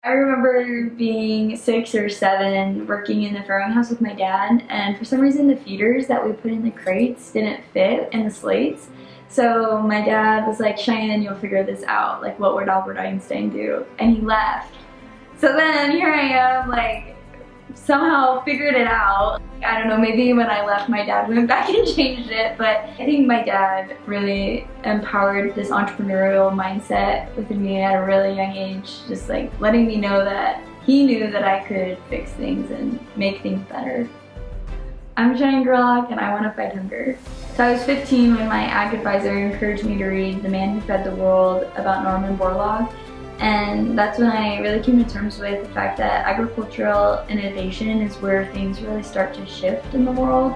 I remember being 6 or 7, working in the farrowing house with my dad, and for some reason the feeders that we put in the crates didn't fit in the slates. So my dad was like, Cheyenne, you'll figure this out. Like, what would Albert Einstein do? And he left. So then here I am, like, somehow figured it out. I don't know, maybe when I left my dad went back and changed it, but I think my dad really empowered this entrepreneurial mindset within me at a really young age, just like letting me know that he knew that I could fix things and make things better. I'm Cheyenne Gerlach and I want to fight hunger. So I was 15 when my ag advisor encouraged me to read The Man Who Fed the World about Norman Borlaug. And that's when I really came to terms with the fact that agricultural innovation is where things really start to shift in the world.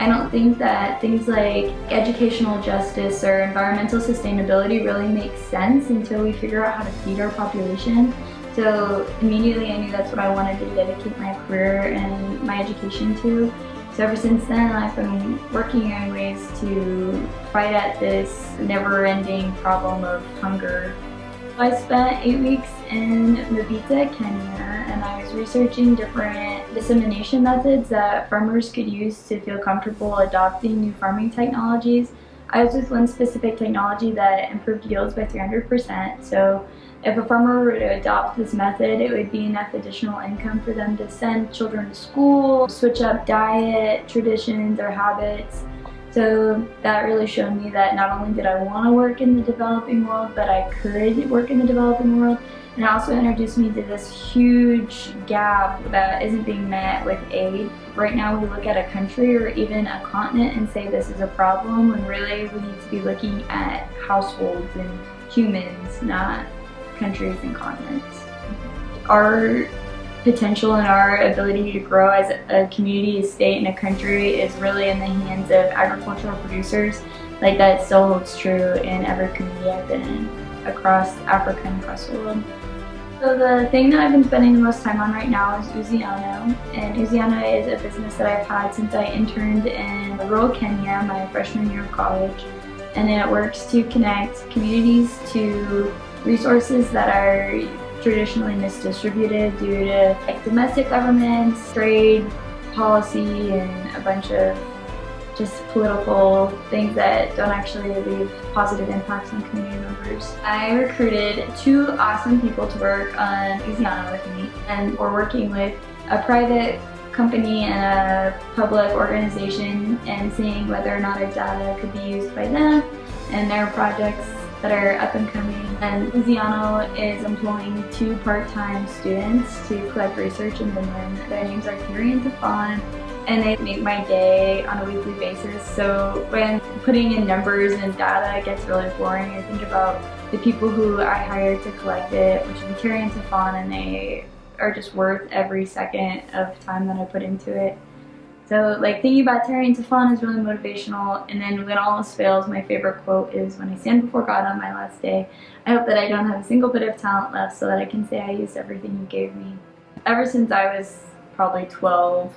I don't think that things like educational justice or environmental sustainability really make sense until we figure out how to feed our population. So immediately I knew that's what I wanted to dedicate my career and my education to. So ever since then I've been working on ways to fight at this never-ending problem of hunger. I spent 8 weeks in Mvita, Kenya, and I was researching different dissemination methods that farmers could use to feel comfortable adopting new farming technologies. I was with one specific technology that improved yields by 300%, so if a farmer were to adopt this method, it would be enough additional income for them to send children to school, switch up diet, traditions, or habits. So that really showed me that not only did I want to work in the developing world, but I could work in the developing world. And it also introduced me to this huge gap that isn't being met with aid. Right now we look at a country or even a continent and say this is a problem, when really we need to be looking at households and humans, not countries and continents. Our potential and our ability to grow as a community, a state, and a country is really in the hands of agricultural producers. Like, that still holds true in every community I've been in across Africa and across the world. So the thing that I've been spending the most time on right now is Uhusiano. And Uhusiano is a business that I've had since I interned in rural Kenya my freshman year of college. And it works to connect communities to resources that are traditionally misdistributed due to domestic governments, trade policy, and a bunch of just political things that don't actually leave positive impacts on community members. I recruited 2 awesome people to work on Uhusiano with me, and we're working with a private company and a public organization and seeing whether or not our data could be used by them and their projects that are up and coming. And Uhusiano is employing 2 part-time students to collect research into them. Their names are Terry and Tafan, and they make my day on a weekly basis. So when putting in numbers and data gets really boring, I think about the people who I hired to collect it, which would be Terry and Tafan, and they are just worth every second of time that I put into it. So, like, thinking about Terry and Tafan is really motivational. And then when all else fails, my favorite quote is, when I stand before God on my last day, I hope that I don't have a single bit of talent left so that I can say I used everything you gave me. Ever since I was probably 12,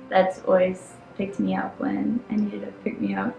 that's always picked me up when I needed to pick me up.